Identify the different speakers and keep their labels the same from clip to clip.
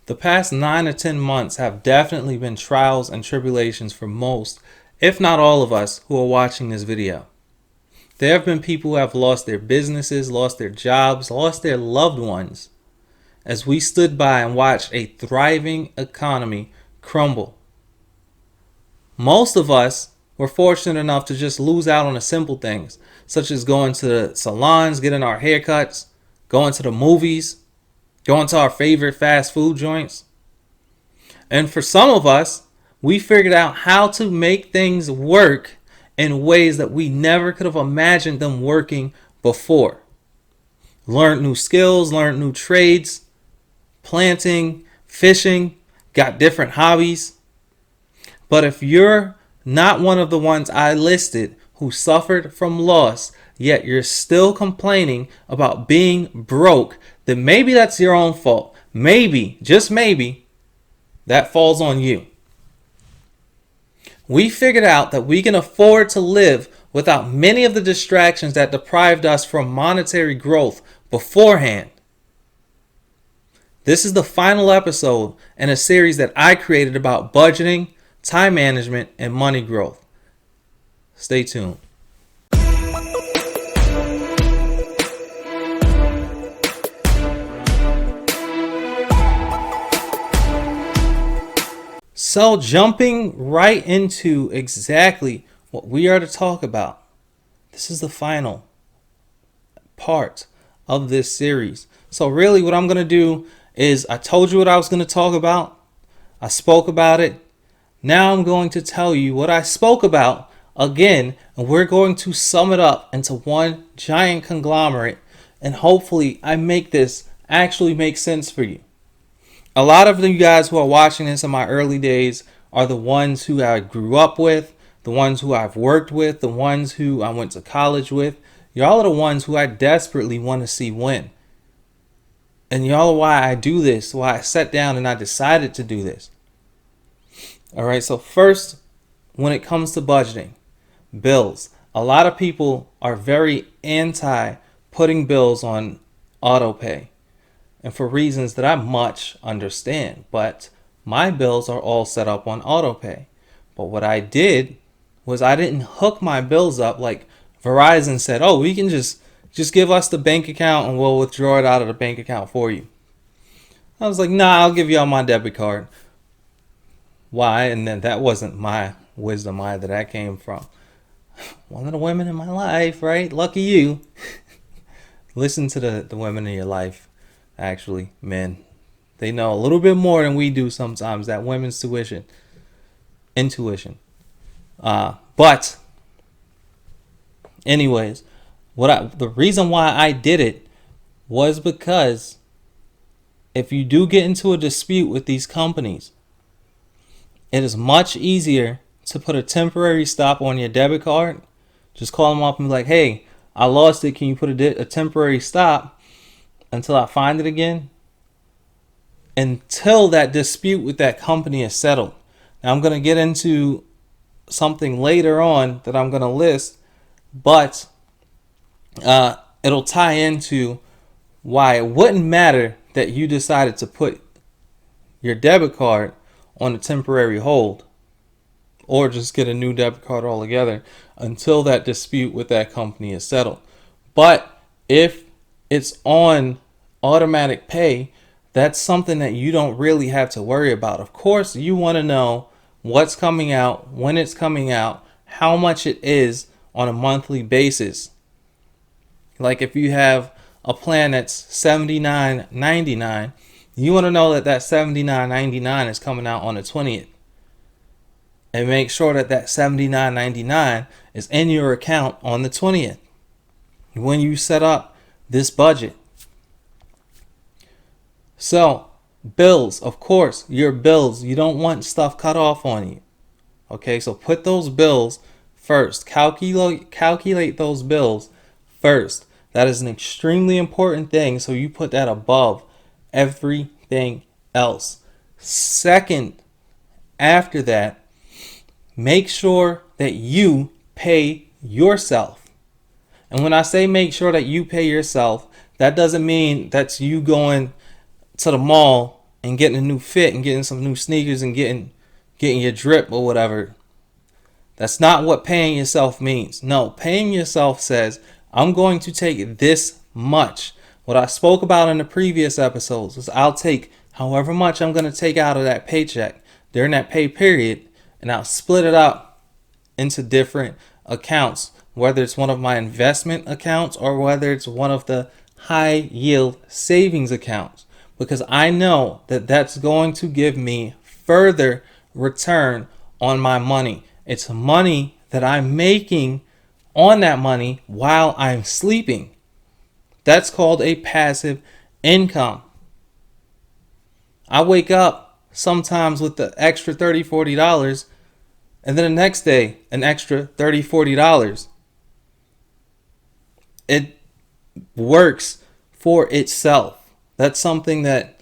Speaker 1: The past 9 or 10 months have definitely been trials and tribulations for most, if not all of us who are watching this video. There have been people who have lost their businesses, lost their jobs, lost their loved ones, as we stood by and watched a thriving economy crumble. Most of us were fortunate enough to just lose out on the simple things, such as going to the salons, getting our haircuts, going to the movies, going to our favorite fast food joints. And for some of us, we figured out how to make things work in ways that we never could have imagined them working before. Learned new skills, learned new trades, planting, fishing, got different hobbies. But if you're not one of the ones I listed who suffered from loss, yet you're still complaining about being broke, then maybe that's your own fault. Maybe, just maybe, that falls on you. We figured out that we can afford to live without many of the distractions that deprived us from monetary growth beforehand. This is the final episode in a series that I created about budgeting, time management, and money growth. Stay tuned. So jumping right into exactly what we are to talk about. This is the final part of this series. So really what I'm going to do is I told you what I was going to talk about. I spoke about it. Now I'm going to tell you what I spoke about again, and we're going to sum it up into one giant conglomerate, and hopefully I make this actually make sense for you. A lot of you guys who are watching this in my early days are the ones who I grew up with, the ones who I've worked with, the ones who I went to college with. Y'all are the ones who I desperately want to see win. And y'all are why I do this, why I sat down and I decided to do this. All right, so first, when it comes to budgeting, bills. A lot of people are very anti putting bills on auto pay. And for reasons that I much understand. But my bills are all set up on auto pay. But what I did was I didn't hook my bills up like Verizon said, oh, we can just give us the bank account and we'll withdraw it out of the bank account for you. I was like, nah, I'll give you all my debit card. Why? And then that wasn't my wisdom either. That came from one of the women in my life, right? Lucky you. Listen to the women in your life. Actually, men, they know a little bit more than we do sometimes. That women's intuition. But anyways, the reason why I did it was because if you do get into a dispute with these companies, it is much easier to put a temporary stop on your debit card. Just call them up and be like, hey, I lost it. Can you put a temporary stop until I find it again? Until that dispute with that company is settled. Now I'm going to get into something later on that I'm going to list, but it'll tie into why it wouldn't matter that you decided to put your debit card on a temporary hold or just get a new debit card altogether until that dispute with that company is settled. But if it's on automatic pay, that's something that you don't really have to worry about. Of course, you want to know what's coming out, when it's coming out, how much it is on a monthly basis. Like if you have a plan that's $79.99, you want to know that $79.99 is coming out on the 20th. And make sure that $79.99 is in your account on the 20th when you set up this budget. So, bills, of course, your bills, you don't want stuff cut off on you. Okay, so put those bills first. Calculate those bills first. That is an extremely important thing, so you put that above everything else. Second, after that, make sure that you pay yourself. And when I say make sure that you pay yourself, that doesn't mean that's you going to the mall and getting a new fit and getting some new sneakers and getting your drip or whatever. That's not what paying yourself means. No, paying yourself says, I'm going to take this much. What I spoke about in the previous episodes was I'll take however much I'm going to take out of that paycheck during that pay period, and I'll split it up into different accounts, whether it's one of my investment accounts or whether it's one of the high yield savings accounts, because I know that that's going to give me further return on my money. It's money that I'm making on that money while I'm sleeping. That's called a passive income. I wake up sometimes with the extra $30, $40, and then the next day, an extra $30, $40. It works for itself. That's something that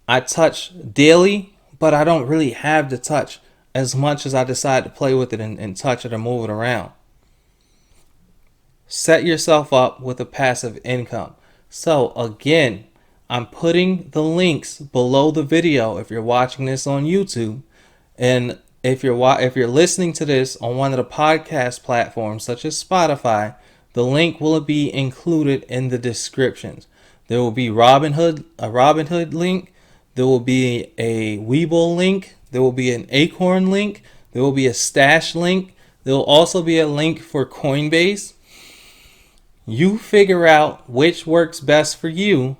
Speaker 1: I touch daily, but I don't really have to touch as much as I decide to play with it and touch it and move it around. Set yourself up with a passive income. So again, I'm putting the links below the video if you're watching this on YouTube, and if you're listening to this on one of the podcast platforms such as Spotify, the link will be included in the descriptions. There will be a Robinhood link. There will be a Webull link. There will be an Acorn link. There will be a Stash link. There will also be a link for Coinbase. You figure out which works best for you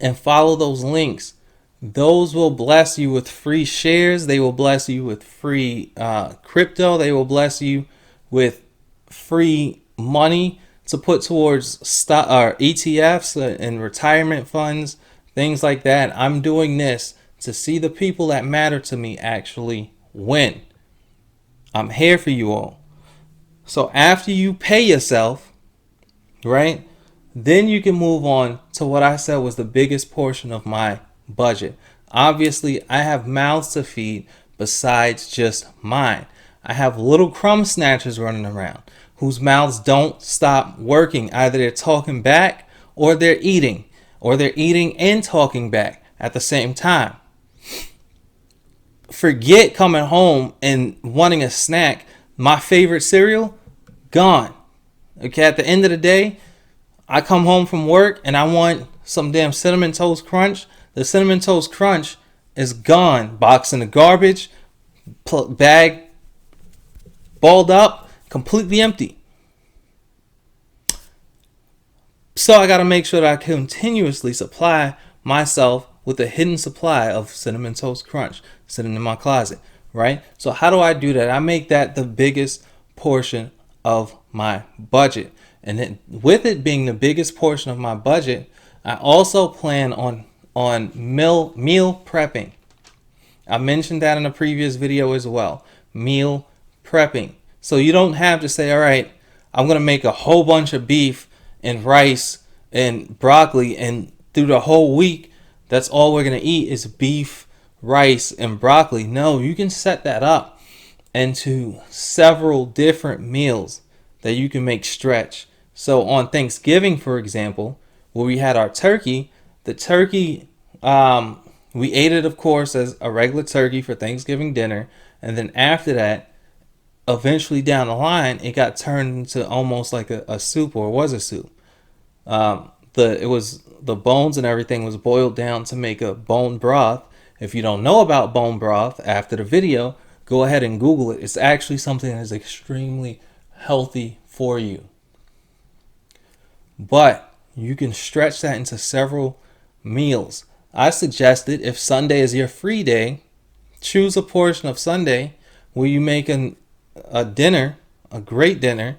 Speaker 1: and follow those links. Those will bless you with free shares. They will bless you with free crypto. They will bless you with free money to put towards stock or ETFs and retirement funds, things like that. I'm doing this to see the people that matter to me actually win. I'm here for you all. So after you pay yourself, right, then you can move on to what I said was the biggest portion of my budget. Obviously, I have mouths to feed besides just mine. I have little crumb snatchers running around whose mouths don't stop working. Either they're talking back or they're eating and talking back at the same time. Forget coming home and wanting a snack. My favorite cereal, gone. Okay, at the end of the day, I come home from work and I want some damn Cinnamon Toast Crunch. The Cinnamon Toast Crunch is gone. Box in the garbage, bag balled up, completely empty. So I got to make sure that I continuously supply myself with a hidden supply of Cinnamon Toast Crunch sitting in my closet, right? So how do I do that? I make that the biggest portion of my budget. And then with it being the biggest portion of my budget, I also plan on meal prepping. I mentioned that in a previous video as well. Meal prepping. So you don't have to say, all right, I'm going to make a whole bunch of beef and rice and broccoli, and through the whole week, that's all we're going to eat is beef, rice, and broccoli. No, you can set that up into several different meals that you can make stretch. So on Thanksgiving, for example, where we had our turkey, the turkey, we ate it, of course, as a regular turkey for Thanksgiving dinner. And then after that, eventually down the line, it got turned into almost like a soup, or was a soup. The bones and everything was boiled down to make a bone broth. If you don't know about bone broth after the video, go ahead and Google it. It's actually something that is extremely healthy for you. But you can stretch that into several meals. I suggested if Sunday is your free day, choose a portion of Sunday where you make a dinner, a great dinner,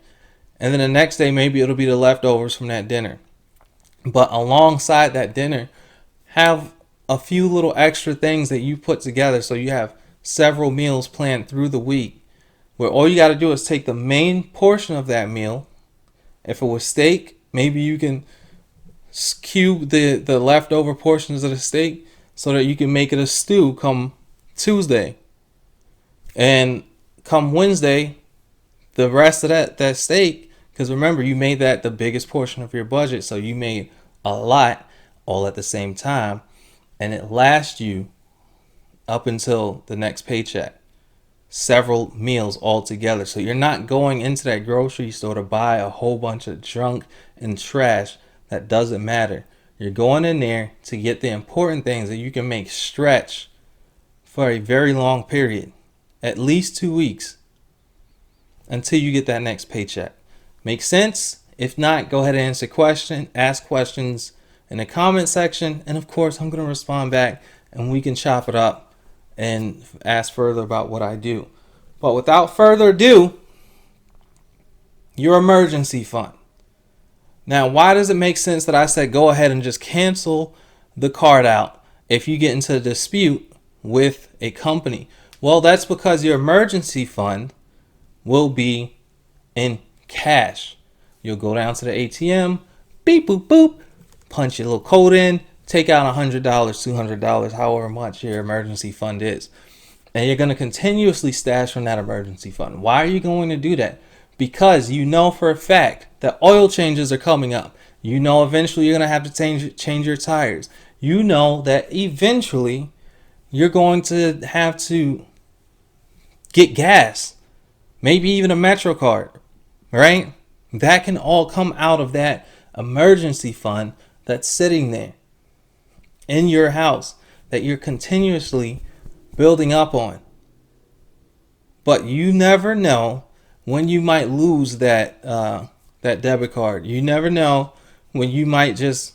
Speaker 1: and then the next day maybe it'll be the leftovers from that dinner. But alongside that dinner, have a few little extra things that you put together so you have several meals planned through the week, where all you got to do is take the main portion of that meal. If it was steak, maybe you can cube the leftover portions of the steak so that you can make it a stew come Tuesday. And come Wednesday, the rest of that steak, because remember, you made that the biggest portion of your budget, so you made a lot all at the same time. and it lasts you up until the next paycheck. Several meals altogether. So you're not going into that grocery store to buy a whole bunch of junk and trash that doesn't matter. You're going in there to get the important things that you can make stretch for a very long period, at least 2 weeks, until you get that next paycheck. Make sense? If not, go ahead and ask questions in the comment section, and of course I'm going to respond back and we can chop it up and ask further about what I do. But without further ado, your emergency fund. Now, why does it make sense that I said go ahead and just cancel the card out if you get into a dispute with a company? Well, that's because your emergency fund will be in cash. You'll go down to the ATM, beep, boop, boop, punch your little code in, take out $100, $200, however much your emergency fund is. And you're going to continuously stash from that emergency fund. Why are you going to do that? Because you know for a fact that oil changes are coming up. You know eventually you're going to have to change your tires. You know that eventually you're going to have to get gas. Maybe even a Metro card, right? That can all come out of that emergency fund that's sitting there in your house that you're continuously building up on. But you never know when you might lose that debit card. You never know when you might just,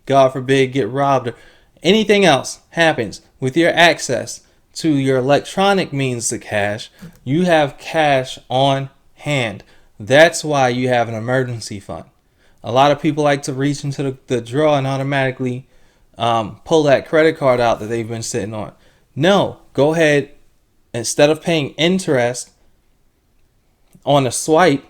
Speaker 1: God forbid, get robbed or anything else happens with your access to your electronic means to cash. You have cash on hand. That's why you have an emergency fund. A lot of people like to reach into the drawer and automatically pull that credit card out that they've been sitting on. No, go ahead. Instead of paying interest on a swipe,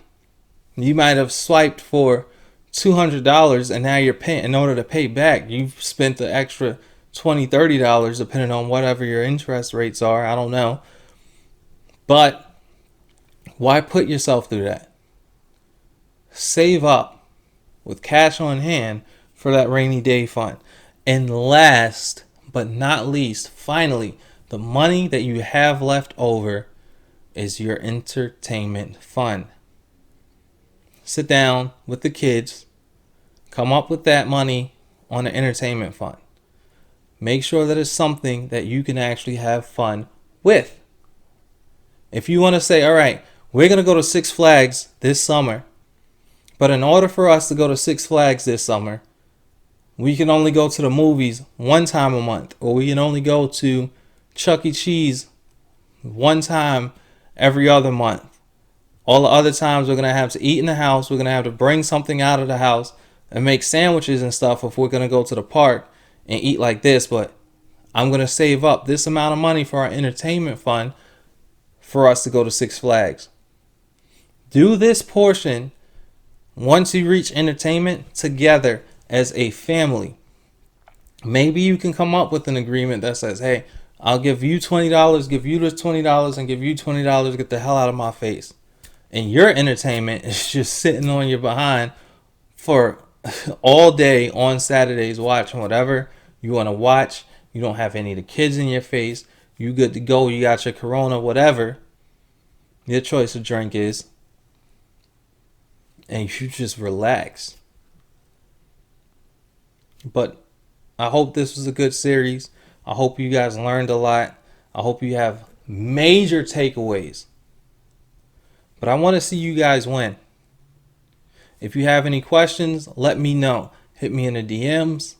Speaker 1: you might have swiped for $200 and now you're paying, in order to pay back, you've spent the extra $20, $30 depending on whatever your interest rates are. I don't know. But why put yourself through that? Save up with cash on hand for that rainy day fund. And last but not least, finally, the money that you have left over is your entertainment fund. Sit down with the kids, come up with that money on an entertainment fund. Make sure that it's something that you can actually have fun with. If you want to say, all right, we're going to go to Six Flags this summer, but in order for us to go to Six Flags this summer, we can only go to the movies one time a month, or we can only go to Chuck E. Cheese one time every other month. All the other times we're going to have to eat in the house. We're going to have to bring something out of the house and make sandwiches and stuff if we're going to go to the park and eat like this. But I'm going to save up this amount of money for our entertainment fund for us to go to Six Flags. Do this portion once you reach entertainment together as a family. Maybe you can come up with an agreement that says, hey, I'll give you $20, give you this $20, and give you $20, get the hell out of my face. And your entertainment is just sitting on your behind for all day on Saturdays watching whatever you want to watch. You don't have any of the kids in your face. You good to go. You got your Corona, whatever your choice of drink is. And you just relax. But I hope this was a good series. I hope you guys learned a lot. I hope you have major takeaways. But I want to see you guys win. If you have any questions, let me know. Hit me in the DMs.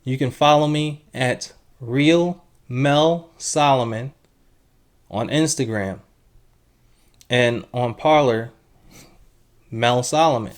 Speaker 1: You can follow me at Real Mel Solomon on Instagram. And on Parler, Mel Solomon.